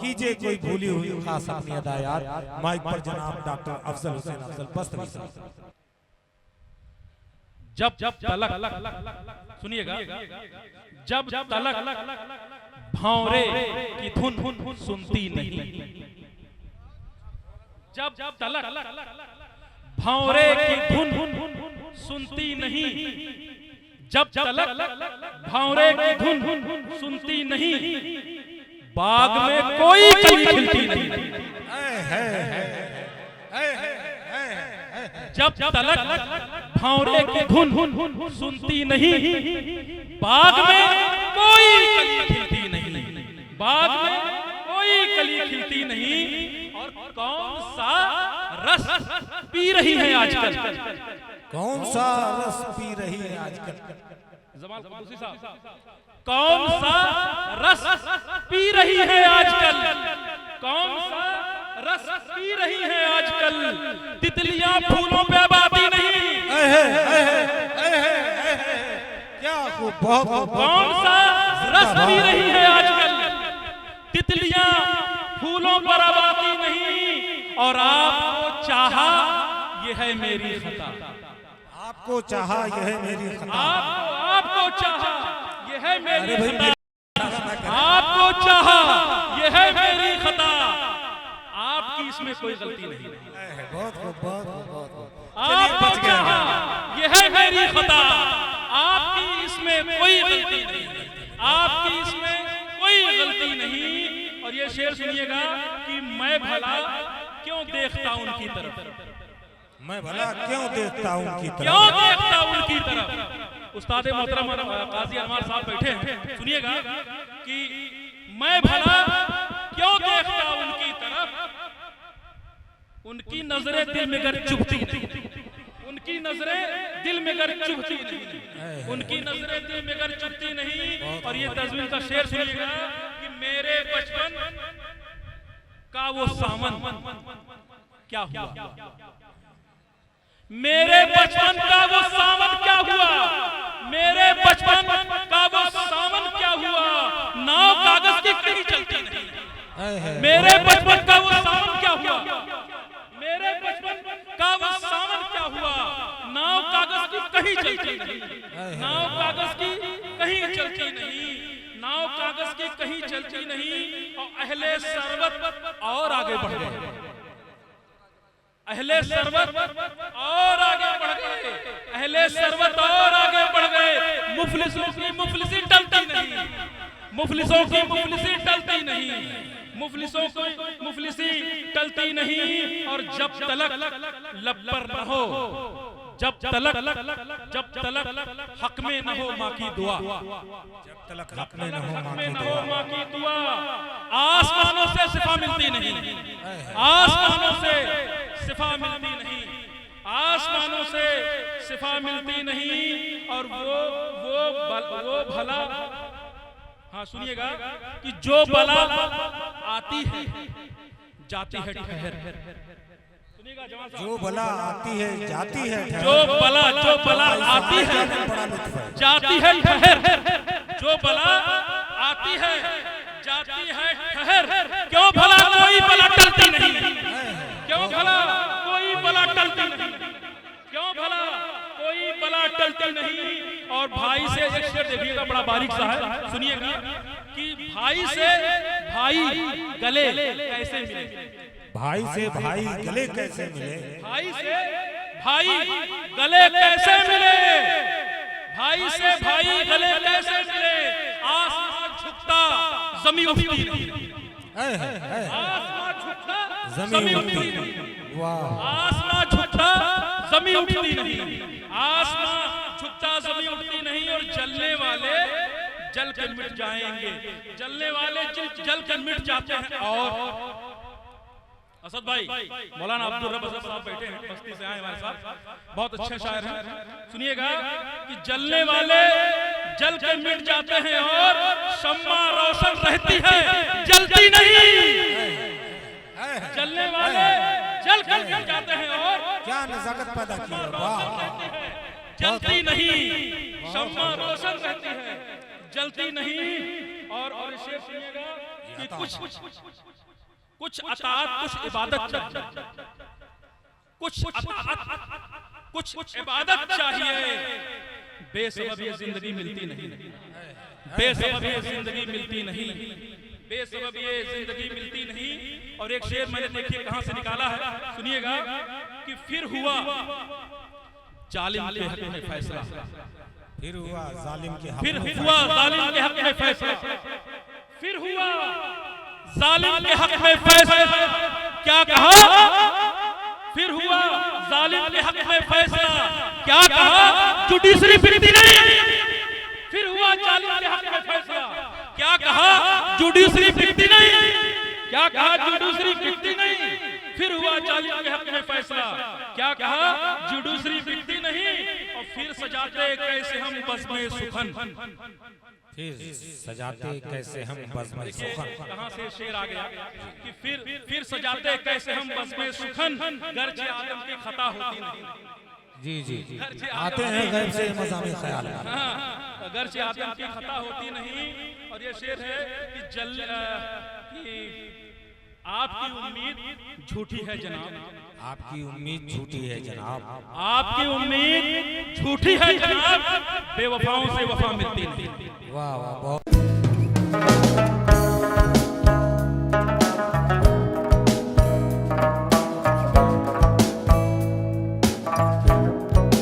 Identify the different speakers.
Speaker 1: कीजिए कोई भूली हुई खास अपनी अदायात। माइक पर जनाब डॉक्टर अफजल हुसैन अफजल बस्तवी साहब।
Speaker 2: जब तलक सुनिएगा, जब तलक भौरे की धुन सुनती नहीं, जब तलक भौरे की धुन सुनती नहीं, जब तलक भौरे की धुन सुनती नहीं, बाग में कोई कली खिलती नहीं। जब तलक भौरे की धुन सुनती नहीं, बाग में कोई कली खिलती नहीं, बाग में कोई कली खिलती नहीं। और कौन सा रस पी रही है आजकल,
Speaker 1: कौन सा रस पी रही है आजकल,
Speaker 2: कौन सा रस पी रही है आजकल, कौन सा रस पी रही है आजकल, तितलियां फूलों पे आबादी नहीं।
Speaker 1: क्या बहुत
Speaker 2: कौन सा रस पी रही है आजकल, तितलियां फूलों पर आबादी नहीं। और आपको चाहा यह है मेरी खता,
Speaker 1: आपको चाहा यह है मेरी खता,
Speaker 2: आपको चाहा यह है मेरी खता, आपको चाहा यह है मेरी खता, आपकी इसमें कोई गलती नहीं। आपको चाहा यह है मेरी खता, आपकी इसमें कोई गलती नहीं, आपकी इसमें कोई गलती नहीं। और ये शेर सुनिएगा कि मैं भला क्यों देखता उनकी तरफ,
Speaker 1: मैं भला क्यों देखता हूं उनकी तरफ,
Speaker 2: क्यों देखता उनकी तरफ। उस्ताद मोहतरम काजी अनवर साहब बैठे हैं, सुनिएगा कि मैं भला क्यों देखता उनकी तरफ, उनकी नजरें दिल में गर चुभती नहीं, उनकी नजरें दिल में गर चुभती नहीं, उनकी नजरें दिल में गर चुभती नहीं। और ये तज़मीन का शेर सुनिएगा कि मेरे बचपन का वो सावन क्या हुआ, मेरे बचपन का वो सावन क्या हुआ, मेरे बचपन का वो सावन क्या हुआ, नाव कागज की कहीं चलती नहीं। मेरे बचपन का वो सावन क्या हुआ, मेरे बचपन का वो सावन क्या हुआ, नाव कागज की कहीं चलती नहीं, नाव कागज की कहीं चलती नहीं, नाव कागज की कहीं चलती नहीं। और अहले सरवत और आगे बढ़ गए, अहले सरवत और आगे बढ़ गए, अहले सरवत और आगे बढ़ गए। मुफलिसों की मुफलिसी टलती नहीं, मुफलिसों की मुफलिसी टलती नहीं, मुफलिसों की मुफलिसी टलती नहीं। और जब तलक लब पर न हो, जब तलक हक में न हो माँ की दुआ,
Speaker 1: जब तलक हक में न
Speaker 2: हो माँ की दुआ, आसमानों से शिफा मिलती नहीं, आसमानों से शिफा मिलती नहीं, आसमानों से शिफा मिलती नहीं। और वो भला, हाँ सुनिएगा कि जो बला आती है जाती है ठहर,
Speaker 1: जो बला आती है जाती है,
Speaker 2: जो बला आती है जाती है ठहर, जो बला आती है जाती है ठहर। क्यों भला कोई बला टलती नहीं, क्यों भला कोई बला टलती नहीं, क्यों भला कोई बला टलती नहीं। और भाई से एक शेर देखिएगा, बड़ा बारीक सा है, सुनिएगा कि भाई से भाई गले कैसे मिले,
Speaker 1: भाई से भाई गले कैसे मिले,
Speaker 2: भाई से भाई गले कैसे मिले, भाई से भाई गले कैसे मिले। आसमान झुकता जमीन उठती नहीं, आसमान झुकता जमीन उठती नहीं, आसमान झुकता जमीन उठती नहीं, आसमान झुकता जमीन उठती नहीं। और जलने वाले जल कर मिट जाएंगे, जलने वाले जल कर मिट जाते हैं। और असद भाई मौलाना अब्दुल रब साहब बैठे हैं, बस्ती से आए हमारे साथ, बहुत अच्छे शायर हैं, सुनिएगा कि जलने वाले जल के मिट जाते हैं और शम्मा रोशन रहती है जलती नहीं, जलने वाले जल कर मिट जाते हैं और
Speaker 1: क्या नजाकत पैदा की है, वाह,
Speaker 2: जलती नहीं, शम्मा रोशन रहती है जलती नहीं। और शेर सुनिएगा
Speaker 1: क्या
Speaker 2: कि कुछ अताअत, कुछ इबादत चाहिए, कुछ इबादत चाहिए। बेसबब ये जिंदगी मिलती नहीं, बेसबब ये जिंदगी मिलती नहीं, बेसबब ये जिंदगी मिलती नहीं। और एक शेर मैंने देखिए कहां से निकाला है, सुनिएगा कि फिर हुआ जालिम के हक में फैसला,
Speaker 1: फिर हुआ जालिम के हक
Speaker 2: फिर
Speaker 1: में
Speaker 2: हुआ जालिम के हक में फैसला, फिर हुआ जालिम के हक में फैसला। क्या कहा? फिर हुआ जालिम के हक में फैसला। क्या कहा? जुडिशरी बिकती नहीं। फिर हुआ जालिम के हक में फैसला। क्या कहा? जुडिशरी बिकती नहीं। क्या कहा? जुडिशरी बिकती नहीं। फिर हुआ जालिम के हक में फैसला। क्या कहा? जुडिशरी बिकती नहीं। और फिर सजाते कैसे हम बज़्म सुखन,
Speaker 1: फिर सजाते कैसे हम बज़्म सुखन।
Speaker 2: कहां से शेर आ गया कि फिर सजाते कैसे हम बज़्म सुखन, गर्ज आदम की खता होती नहीं।
Speaker 1: जी जी जी, आते हैं गैब से मज़ामी ख्याल।
Speaker 2: गर्ज से आदम की खता होती नहीं। और ये शेर है कि आपकी उम्मीद झूठी है जनाब,
Speaker 1: आपकी उम्मीद झूठी है जनाब,
Speaker 2: आपकी उम्मीद झूठी है जनाब, बेवफाओं से वफा मिलती नहीं।
Speaker 1: वाह वाह, बहुत